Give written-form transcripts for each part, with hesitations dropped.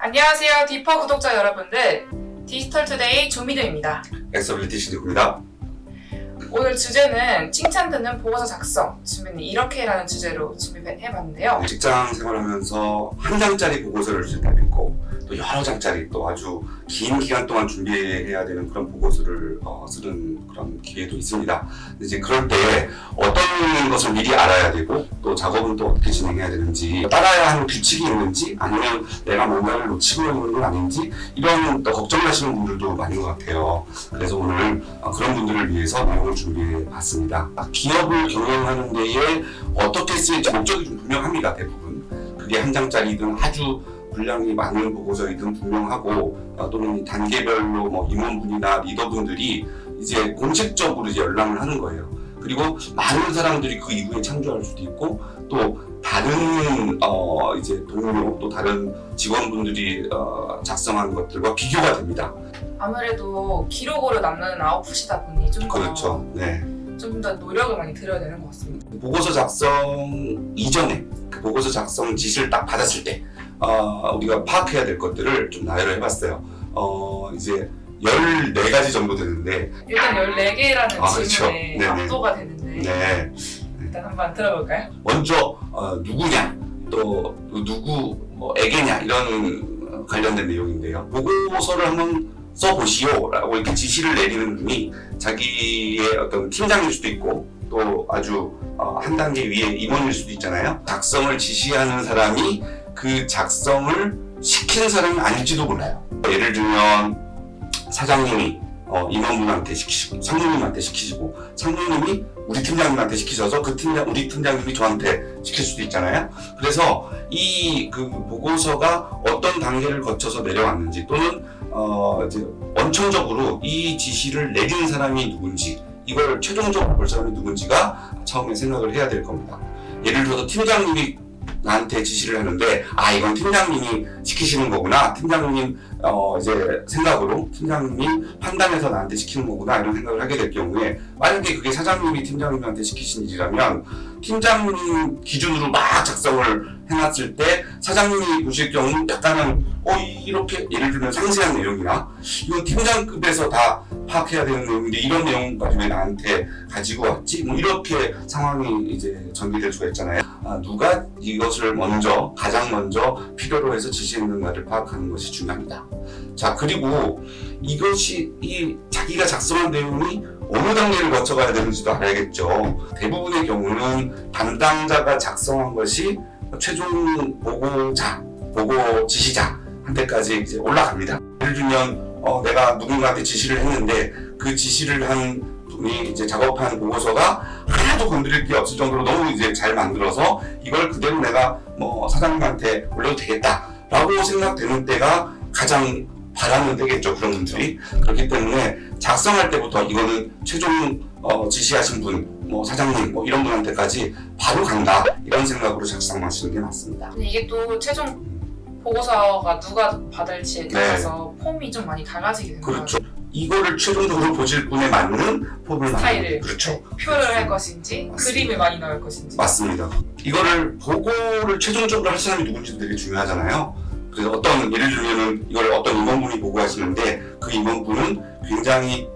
안녕하세요, 디퍼 구독자 여러분들. 디지털투데이 조미드입니다. 엑서빌리티 시드입니다. 오늘 주제는 칭찬 듣는 보고서 작성, 준비는 이렇게라는 주제로 준비해봤는데요. 직장 생활하면서 한 장짜리 보고서를 쓸 때도 있고 또 여러 장짜리 또 아주 긴 기간 동안 준비해야 되는 그런 보고서를 쓰는 그런 기회도 있습니다. 이제 그럴 때 어떤 것을 미리 알아야 되고 또 작업은 또 어떻게 진행해야 되는지, 따라야 하는 규칙이 있는지 아니면 내가 뭔가를 놓치고 있는 건 아닌지 이런 또 걱정하시는 분들도 많은 것 같아요. 그래서 오늘 그런 분들을 위해서 내용을 준비해 봤습니다. 기업을 경영하는 데에 어떻게 쓸지 목적이 좀 분명합니다. 대부분 그게 한 장짜리든 아주 분량이 많은 보고서이든 분명하고, 또는 단계별로 뭐 임원분이나 리더분들이 이제 공식적으로 이제 연락을 하는 거예요. 그리고 많은 사람들이 그 이후에 참조할 수도 있고 또 다른 이제 동료 또 다른 직원분들이 작성한 것들과 비교가 됩니다. 아무래도 기록으로 남는 아웃풋이다 보니 좀 더 그렇죠. 네. 좀 더 노력을 많이 들여야 되는 것 같습니다. 보고서 작성 이전에 그 보고서 작성 지시를 딱 받았을 때 우리가 파악해야 될 것들을 좀 나열을 해봤어요. 이제 14가지 정도 되는데 일단 14개라는 질문에 그렇죠. 압도가 되는데 네. 일단 한번 들어볼까요? 먼저 누구냐 또 누구 에게냐 이런 관련된 내용인데요. 보고서를 한번 써보시오 라고 이렇게 지시를 내리는 분이 자기의 어떤 팀장일 수도 있고 또 아주 한 단계 위에 임원일 수도 있잖아요. 작성을 지시하는 사람이 그 작성을 시키는 사람이 아닐지도 몰라요. 예를 들면 사장님이 임원분한테 시키시고 상무님한테 시키시고 상무님이 우리 팀장님한테 시키셔서 우리 팀장님이 저한테 시킬 수도 있잖아요. 그래서 이 그 보고서가 어떤 단계를 거쳐서 내려왔는지 또는 이제 원천적으로 이 지시를 내린 사람이 누군지, 이걸 최종적으로 볼 사람이 누군지가 처음에 생각을 해야 될 겁니다. 예를 들어서 팀장님이 나한테 지시를 하는데 이건 팀장님이 시키시는 거구나, 팀장님 이제 생각으로 팀장님이 판단해서 나한테 시키는 거구나 이런 생각을 하게 될 경우에, 만약에 그게 사장님이 팀장님한테 시키신 일이라면 팀장님 기준으로 막 작성을 해놨을 때 사장님이 보실 경우는 약간은 이렇게 예를 들면 상세한 내용이나 이건 팀장급에서 다 파악해야 되는 내용인데 이런 내용까지 왜 나한테 가지고 왔지? 이렇게 상황이 이제 전개될 수가 있잖아요. 누가 이것을 가장 먼저 필요로 해서 지시했는가를 파악하는 것이 중요합니다. 자, 그리고 이것이 자기가 작성한 내용이 어느 단계를 거쳐가야 되는지도 알아야겠죠. 대부분의 경우는 담당자가 작성한 것이 최종 보고 지시자한테까지 이제 올라갑니다. 예를 들면 내가 누군가한테 지시를 했는데 그 지시를 한 분이 이제 작업한 보고서가 하나도 건드릴 게 없을 정도로 너무 이제 잘 만들어서 이걸 그대로 내가 사장님한테 올려도 되겠다라고 생각되는 때가 가장 바라는 때겠죠. 그런 분들이. 그렇기 때문에 작성할 때부터 이거는 최종 지시하신 분, 사장님 이런 분한테까지 바로 간다 이런 생각으로 작성하시는 게 맞습니다. 근데 이게 또 최종 보고서가 누가 받을지에 따라서 폼이 좀 많이 달라지게 되는 거예요. 그렇죠. 이거를 최종적으로 보실 분에 맞는 폼을 스타일을 그렇죠. 표를 할 것인지 맞습니다. 그림을 많이 넣을 것인지. 맞습니다. 이거를 보고를 최종적으로 할 사람이 누군지도 되게 중요하잖아요. 그래서 예를 들면은 이걸 어떤 임원분이 보고하시는데 그 임원분은 굉장히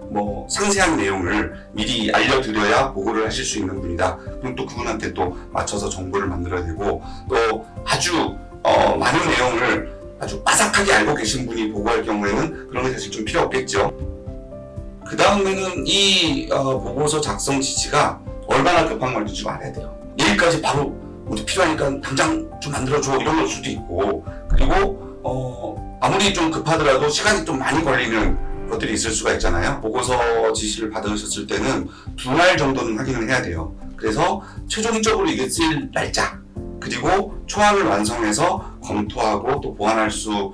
상세한 내용을 미리 알려드려야 보고를 하실 수 있는 분이다. 그럼 또 그분한테 또 맞춰서 정보를 만들어야 되고, 또 아주 많은 내용을 아주 빠삭하게 알고 계신 분이 보고할 경우에는 그런 게 사실 좀 필요 없겠죠. 그 다음에는 이 보고서 작성 지시가 얼마나 급한 건지 좀 알아야 돼요. 내일까지 바로 우리 필요하니까 당장 좀 만들어줘 이런 걸 수도 있고, 그리고 아무리 좀 급하더라도 시간이 좀 많이 걸리는 것들이 있을 수가 있잖아요. 보고서 지시를 받으셨을 때는 2날 정도는 확인을 해야 돼요. 그래서 최종적으로 이게 쓸 날짜, 그리고 초안을 완성해서 검토하고 또 보완할 수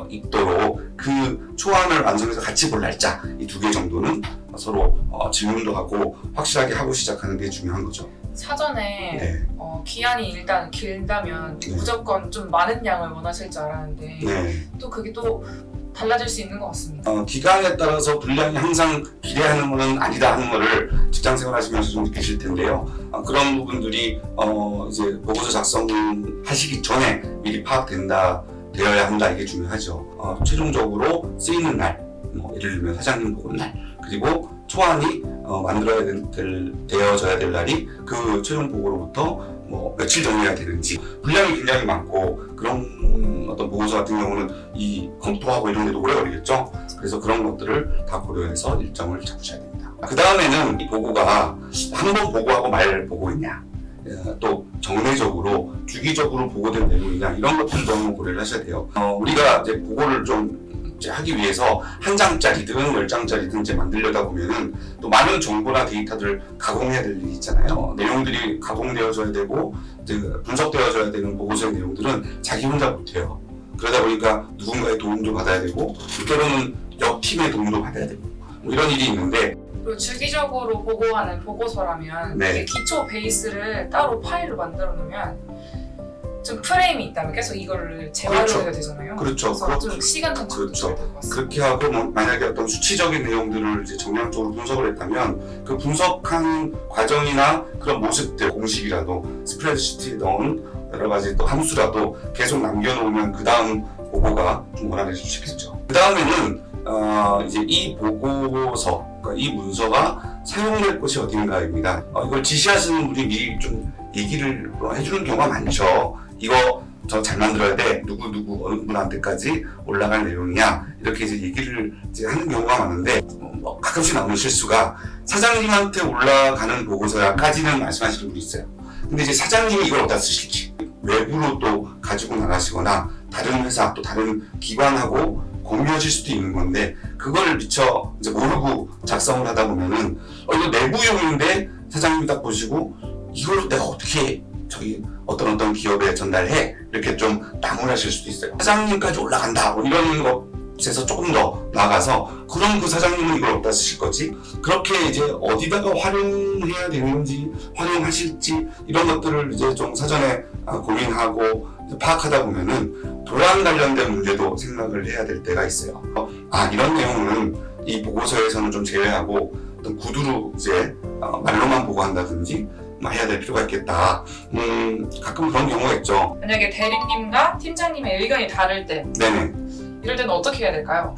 있도록 그 초안을 완성해서 같이 볼 날짜, 이 2개 정도는 서로 질문도 하고 확실하게 하고 시작하는 게 중요한 거죠. 사전에 네. 기한이 일단 길다면 네. 무조건 좀 많은 양을 원하실 줄 알았는데 네. 또 그게 또 달라질 수 있는 것 같습니다. 기간에 따라서 분량이 항상 비례하는 것은 아니다 하는 것을 직장생활 하시면서 좀 느끼실 텐데요. 그런 부분들이 이제 보고서 작성하시기 전에 미리 파악된다 되어야 한다, 이게 중요하죠. 최종적으로 쓰이는 날, 예를 들면 사장님 보는 날, 그리고 초안이 되어져야 될 날이 그 최종 보고로부터 며칠 전이어야 되는지, 분량이 굉장히 많고 그런 어떤 보고서 같은 경우는 이 검토하고 이런 데도 오래 걸리겠죠. 그래서 그런 것들을 다 고려해서 일정을 잡으셔야 됩니다. 그 다음에는 이 보고가 한 번 보고하고 말 보고이냐, 또 정례적으로 주기적으로 보고된 내용이냐, 이런 것들도 한번 고려를 하셔야 돼요. 우리가 이제 보고를 좀 이제 하기 위해서 한 장짜리든 10장짜리든 이제 만들려다 보면은 또 많은 정보나 데이터들을 가공해야 될 일이 있잖아요. 내용들이 가공되어져야 되고 이제 분석되어져야 되는 보고서의 내용들은 자기 혼자 못해요. 그러다 보니까 누군가의 도움도 받아야 되고, 때로는 옆팀의 도움도 받아야 되고, 이런 일이 있는데, 그리고 주기적으로 보고하는 보고서라면 네. 이게 기초 베이스를 따로 파일로 만들어 놓으면 좀 프레임이 있다면 계속 이거를 재활용해야 그렇죠. 되잖아요. 그렇죠. 그래서 좀 시간 단축도 그렇죠. 될것 같습니다. 그렇게 하고 만약에 어떤 수치적인 내용들을 이제 정량적으로 분석을 했다면 그 분석한 과정이나 그런 모습들, 공식이라도 스프레드시트에 넣은 여러 가지 또 함수라도 계속 남겨놓으면 그 다음 보고가 좀 원활해질 수 있겠죠. 그 다음에는 이제 이 보고서, 그러니까 이 문서가 사용될 곳이 어딘가입니다. 이걸 지시하시는 분이 미리 좀 얘기를 해주는 경우가 많죠. 이거 저 잘 만들어야 돼. 누구 어느 분한테까지 올라갈 내용이냐, 이렇게 이제 얘기를 이제 하는 경우가 많은데, 가끔씩 나오는 실수가 사장님한테 올라가는 보고서야까지는 말씀하시는 분이 있어요. 근데 이제 사장님이 이걸 어디다 쓰실지, 외부로 또 가지고 나가시거나 다른 회사 또 다른 기관하고 공유하실 수도 있는 건데, 그걸 미처 이제 모르고 작성을 하다 보면은 이거 내부용인데 사장님이 딱 보시고 이걸 내가 어떻게 어떤 기업에 전달해, 이렇게 좀 나무라실 수도 있어요. 사장님까지 올라간다, 이런 것에서 조금 더 나아가서, 그럼 그 사장님은 이걸 어디다 쓰실 거지? 그렇게 이제 어디다가 활용해야 되는지, 활용하실지, 이런 것들을 이제 좀 사전에 고민하고 파악하다 보면은 도란 관련된 문제도 생각을 해야 될 때가 있어요. 이런 내용은 이 보고서에서는 좀 제외하고 어떤 구두로 이제 말로만 보고한다든지 해야 될 필요가 있겠다. 가끔 그런 경우가 있죠. 만약에 대리님과 팀장님의 의견이 다를 때, 네네. 이럴 때는 어떻게 해야 될까요?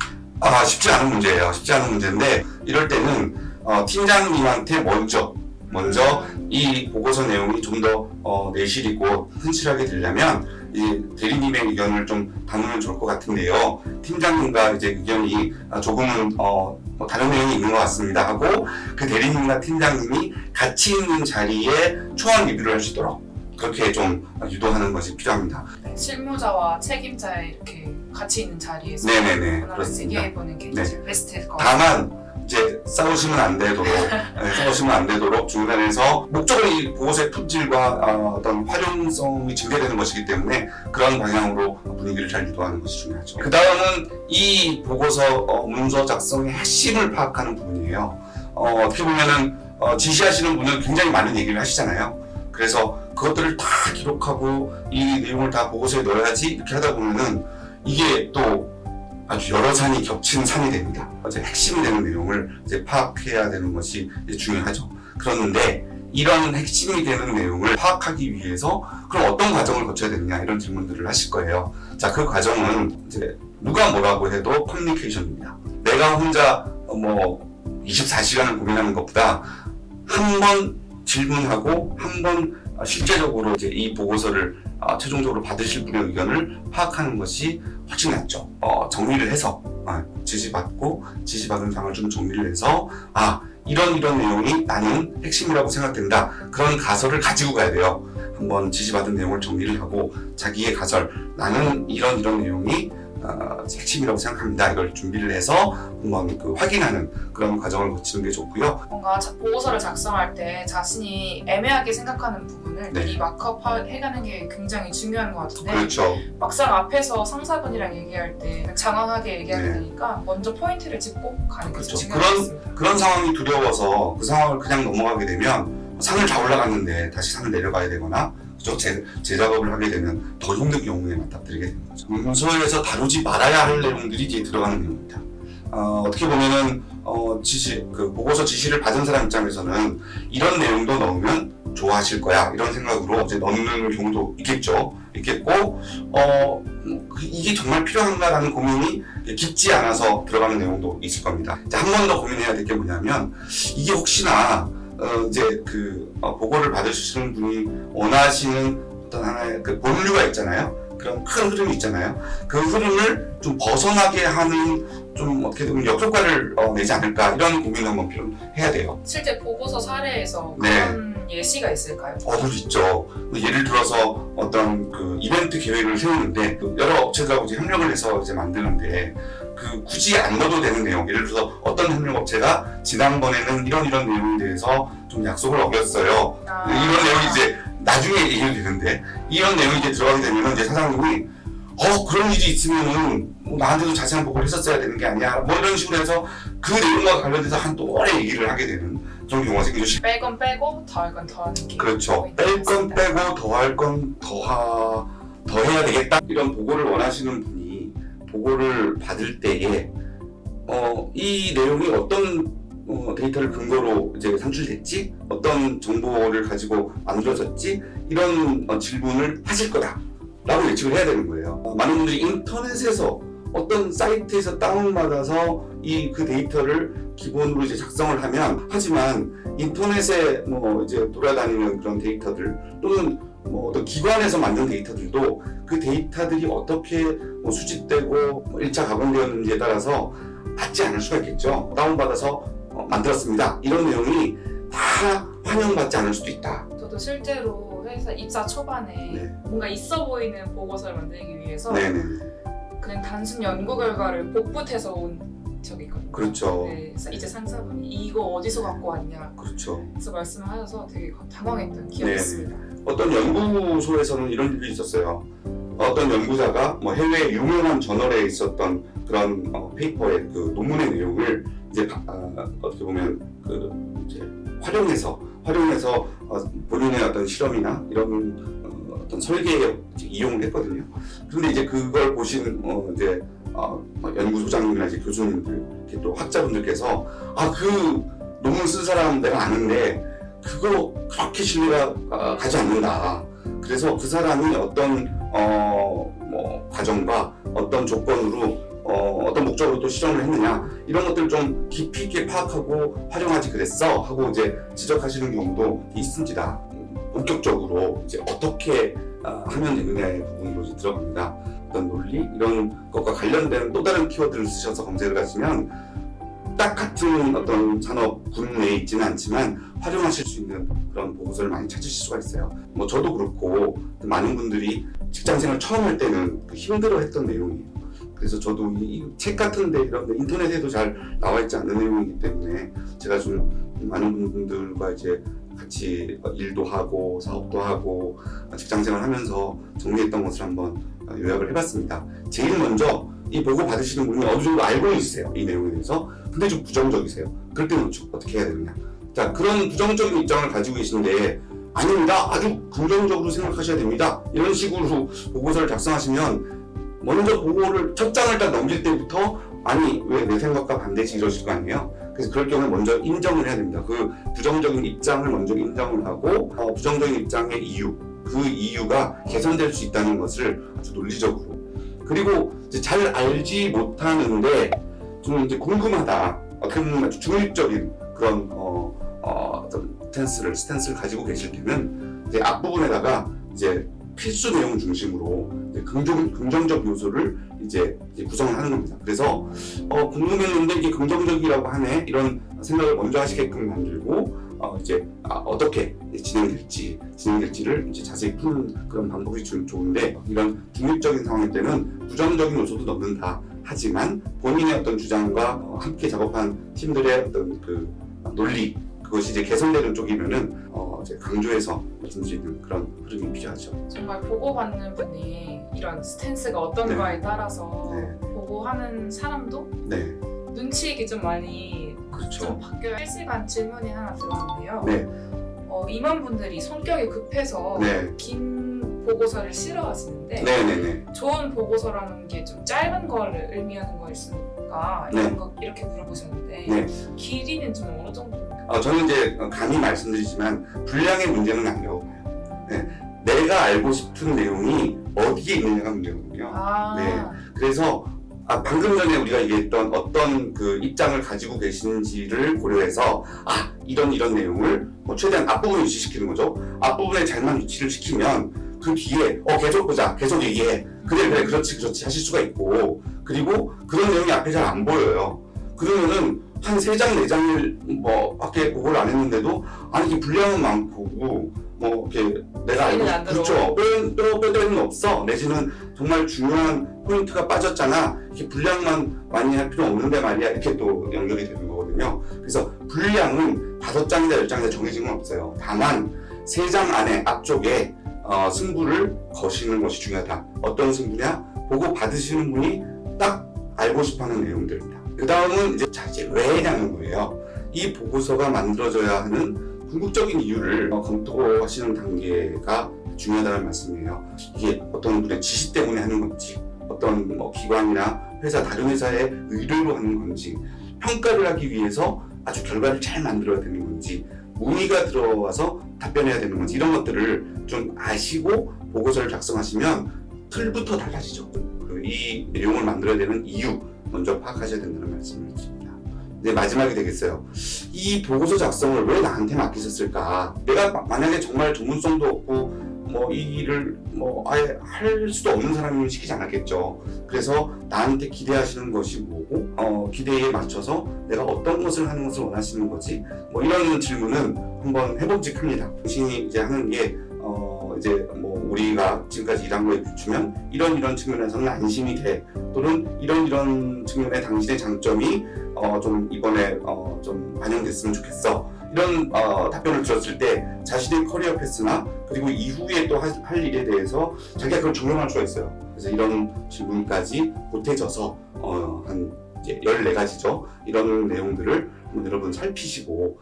쉽지 않은 문제예요. 쉽지 않은 문제인데, 이럴 때는 팀장님한테 먼저 이 보고서 내용이 좀 더 내실이고 흔실하게 되려면 이 대리님의 의견을 좀 담으면 좋을 것 같은데요. 팀장님과 이제 의견이 조금은 다른 내용이 있는 것 같습니다 하고, 그 대리님과 팀장님이 같이 있는 자리에 초안 리뷰를 할 수 있도록 그렇게 좀 유도하는 것이 필요합니다. 실무자와 책임자 이렇게 같이 있는 자리에서 네네네, 하나씩 그렇습니다. 얘기해보는 게 네. 제일 베스트일 것 같아요. 다만 이제 싸우시면 안 되도록 중간에서 목적은 이 보고서의 품질과 어떤 활용성이 증대되는 것이기 때문에 그런 방향으로 분위기를 잘 유도하는 것이 중요하죠. 그 다음은 이 보고서 문서 작성의 핵심을 파악하는 부분이에요. 어떻게 보면은 지시하시는 분은 굉장히 많은 얘기를 하시잖아요. 그래서 그것들을 다 기록하고 이 내용을 다 보고서에 넣어야지, 이렇게 하다 보면은 이게 또 아주 여러 산이 겹친 산이 됩니다. 이제 핵심이 되는 내용을 이제 파악해야 되는 것이 이제 중요하죠. 그런데 이런 핵심이 되는 내용을 파악하기 위해서 그럼 어떤 과정을 거쳐야 되느냐, 이런 질문들을 하실 거예요. 자, 그 과정은 이제 누가 뭐라고 해도 커뮤니케이션입니다. 내가 혼자 24시간을 고민하는 것보다 한 번 질문하고 한 번 실제적으로 이제 이 보고서를 최종적으로 받으실 분의 의견을 파악하는 것이 훨씬 낫죠. 정리를 해서 지시받고 지시받은 사항을 좀 정리를 해서 이런 내용이 나는 핵심이라고 생각된다. 그런 가설을 가지고 가야 돼요. 한번 지시받은 내용을 정리를 하고 자기의 가설, 나는 이런 내용이 핵심이라고 생각합니다. 이걸 준비를 해서 한번 확인하는 그런 과정을 거치는 게 좋고요. 뭔가 보고서를 작성할 때 자신이 애매하게 생각하는 부분을 네. 미리 마크업 해가는 게 굉장히 중요한 것 같은데, 그렇죠. 막상 앞에서 상사분이랑 얘기할 때 장황하게 얘기하게 네. 되니까 먼저 포인트를 짚고 가는 게 그렇죠. 중요한 것 같습니다. 그런 상황이 두려워서 그 상황을 그냥 넘어가게 되면 산을 다 올라갔는데 다시 산을 내려가야 되거나, 그죠? 제 작업을 하게 되면 더 힘든 경우에 맞닥뜨리게 되는 거죠. 문서에서 다루지 말아야 할 내용들이 이제 들어가는 내용입니다. 어떻게 보면은 보고서 지시를 받은 사람 입장에서는 이런 내용도 넣으면 좋아하실 거야, 이런 생각으로 이제 넣는 경우도 있겠고, 이게 정말 필요한가라는 고민이 깊지 않아서 들어가는 내용도 있을 겁니다. 한 번 더 고민해야 될 게 뭐냐면 이게 혹시나 이제 보고를 받으시는 분이 원하시는 어떤 하나의 본류가 있잖아요. 그런 큰 흐름이 있잖아요. 그 흐름을 좀 벗어나게 하는 좀 어떻게 보면 역효과를 내지 않을까 이런 고민을 한번 필요해야 돼요. 실제 보고서 사례에서 네. 그런 예시가 있을까요? 그럴 수 있죠. 예를 들어서 어떤 이벤트 계획을 세우는데 여러 업체들하고 이제 협력을 해서 이제 만드는데 굳이 안 넣어도 되는 내용, 예를 들어서 어떤 협력업체가 지난번에는 이런 내용에 대해서 좀 약속을 어겼어요. 이런 내용이 이제 나중에 얘기를 되는데 이런 내용이 이제 들어가게 되면 이제 사장님이 그런 일이 있으면은 나한테도 자세한 보고를 했었어야 되는 게 아니야. 이런 식으로 해서 그 내용과 관련돼서 한 또 오래 얘기를 하게 되는 그런 경우가 생기죠. 뺄 건 빼고 더할 건 더하는 게 그렇죠. 뺄 건 빼고 더할 건 더해야 되겠다. 이런 보고를 원하시는 분이 보고를 받을 때에 이 내용이 어떤 데이터를 근거로 이제 산출됐지, 어떤 정보를 가지고 만들어졌지, 이런 질문을 하실 거다라고 예측을 해야 되는 거예요. 많은 분들이 인터넷에서 어떤 사이트에서 다운받아서 그 데이터를 기본으로 이제 작성을 하면, 하지만 인터넷에 이제 돌아다니는 그런 데이터들 또는 어떤 기관에서 만든 데이터들도 그 데이터들이 어떻게 수집되고 1차 가공되었는지에 따라서 맞지 않을 수가 있겠죠. 다운받아서 만들었습니다. 이런 내용이 다 환영받지 않을 수도 있다. 저도 실제로 회사 입사 초반에 네. 뭔가 있어 보이는 보고서를 만들기 위해서 네네. 그냥 단순 연구 결과를 복붙해서 온 적이 있거든요. 그렇죠. 네, 이제 상사분이 이거 어디서 갖고 왔냐 그렇죠. 그래서 말씀을 하셔서 되게 당황했던 기억이 네네. 있습니다. 어떤 연구소에서는 이런 일이 있었어요. 어떤 연구자가 해외 유명한 저널에 있었던 그런 페이퍼의 논문의 내용을 이제 어떻게 보면 이제 활용해서 본인의 어떤 실험이나 이런 어떤 설계에 이용을 했거든요. 그런데 이제 그걸 보신 이제 연구소장님이나 이제 교수님들, 또 학자분들께서 그 논문 쓴 사람 내가 아는데 그거 그렇게 신뢰가 가지 않는다. 그래서 그 사람이 어떤 과정과 어떤 조건으로 어떤 목적으로 또 실험을 했느냐 이런 것들을 좀 깊이 있게 파악하고 활용하지 그랬어 하고 이제 지적하시는 경우도 있습니다. 본격적으로 이제 어떻게 하면 되느냐의 부분으로 이제 들어갑니다. 어떤 논리 이런 것과 관련된 또 다른 키워드를 쓰셔서 검색을 하시면 딱 같은 어떤 산업 군 내에 있지는 않지만 활용하실 수 있는 그런 보고서를 많이 찾으실 수가 있어요. 저도 그렇고 많은 분들이 직장생활 처음 할 때는 힘들어했던 내용이에요. 그래서 저도 이 책 같은데 이런 인터넷에도 잘 나와 있지 않는 내용이기 때문에 제가 좀 많은 분들과 이제 같이 일도 하고 사업도 하고 직장생활 하면서 정리했던 것을 한번 요약을 해봤습니다. 제일 먼저 이 보고 받으시는 분이 어느 정도 알고 있으세요. 이 내용에 대해서. 근데 좀 부정적이세요. 그럴 때는 어떻게 해야 되느냐. 자, 그런 부정적인 입장을 가지고 계시는데 아닙니다. 아주 긍정적으로 생각하셔야 됩니다. 이런 식으로 보고서를 작성하시면 먼저 보고를 첫 장을 딱 넘길 때부터 아니 왜 내 생각과 반대지 이러실 거 아니에요. 그래서 그럴 경우에 먼저 인정을 해야 됩니다. 그 부정적인 입장을 먼저 인정을 하고 부정적인 입장의 이유, 그 이유가 개선될 수 있다는 것을 아주 논리적으로, 그리고 이제 잘 알지 못하는데 좀 이제 궁금하다, 어떤 아주 중립적인 그런 어떤 스탠스를 가지고 계실 때는 이제 앞부분에다가 이제 필수 내용 중심으로 이제 긍정적 요소를 이제 구성을 하는 겁니다. 그래서 궁금했는데 이게 긍정적이라고 하네 이런 생각을 먼저 하시게끔 만들고 이제 어떻게 진행될지를 이제 자세히 푸는 그런 방법이 좋은데, 이런 중립적인 상황일 때는 부정적인 요소도 넣는다. 하지만 본인의 어떤 주장과 함께 작업한 팀들의 어떤 논리, 그것이 이제 개선되는 쪽이면은 이제 강조해서 말씀드리는 그런 흐름이 필요하죠. 정말 보고받는 분이 이런 스탠스가 어떤가에 따라서 보고하는 사람도 눈치익이 좀 많이 좀 바뀌어요. 실시간 질문이 하나 들어왔는데요. 임원분들이 성격이 급해서 긴 보고서를 싫어하시는데 좋은 보고서라는 게 좀 짧은 거를 의미하는 거일 수니까 이렇게 물어보셨는데 길이는 좀 어느 정도입니까? 저는 이제 감히 말씀드리지만 분량의 문제는 아니라고 봐요. 내가 알고 싶은 내용이 어디에 있느냐가 문제거든요. 네. 그래서 방금 전에 우리가 얘기했던 어떤 그 입장을 가지고 계신지를 고려해서 이런 내용을 뭐 최대한 앞부분 유지시키는 거죠. 앞부분에 잘만 유치를 시키면 그 뒤에 계속 보자, 계속 얘기해. 그래 그렇지 하실 수가 있고, 그리고 그런 내용이 앞에 잘 안 보여요. 그러면은 한 3장 4장을 뭐 밖에 보고를 안 했는데도 이게 분량은 많고 뭐 이렇게 내가 알고 그렇죠. 뼈대는 없어. 내지는 정말 중요한 포인트가 빠졌잖아. 이렇게 분량만 많이 할 필요 없는데 말이야. 이렇게 또 연결이 되는 거거든요. 그래서 분량은 5장이다 10장이다 정해진 건 없어요. 다만 3장 안에 앞쪽에 승부를 거시는 것이 중요하다. 어떤 승부냐? 보고 받으시는 분이 딱 알고 싶어하는 내용들입니다. 그 다음은 이제 왜냐는 거예요. 이 보고서가 만들어져야 하는 궁극적인 이유를 검토하시는 단계가 중요하다는 말씀이에요. 이게 어떤 분의 지시 때문에 하는 건지, 어떤 기관이나 회사, 다른 회사의 의뢰로 하는 건지, 평가를 하기 위해서 아주 결과를 잘 만들어야 되는 건지, 문의가 들어와서 답변해야 되는 건지, 이런 것들을 좀 아시고 보고서를 작성하시면 틀부터 달라지죠. 이 내용을 만들어야 되는 이유 먼저 파악하셔야 된다는 말씀을 드립니다. 이제 마지막이 되겠어요. 이 보고서 작성을 왜 나한테 맡기셨을까? 내가 만약에 정말 전문성도 없고 이 일을 아예 할 수도 없는 사람이면 시키지 않았겠죠. 그래서 나한테 기대하시는 것이 뭐고, 기대에 맞춰서 내가 어떤 것을 하는 것을 원하시는 거지? 이런 질문은 한번 해봄직합니다. 당신이 이제 하는 게 우리가 지금까지 일한 거에 비추면 이런 측면에서는 안심이 돼, 또는 이런 측면에 당신의 장점이 좀 이번에 좀 반영됐으면 좋겠어, 이런 답변을 들었을 때 자신의 커리어 패스나 그리고 이후에 또 할 일에 대해서 자기가 그걸 적용할 수가 있어요. 그래서 이런 질문까지 보태져서 한 이제 14가지죠. 이런 내용들을 여러분 살피시고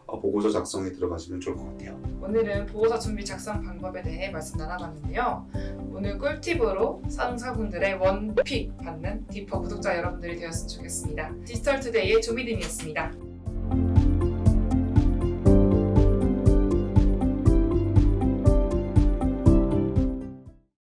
보고서 작성에 들어가시면 좋을 것 같아요. 오늘은 보고서 준비 작성 방법에 대해 말씀 나눠봤는데요. 오늘 꿀팁으로 상사분들의 원픽 받는 디퍼 구독자 여러분들이 되었으면 좋겠습니다. 디지털투데이의 조미듬이었습니다.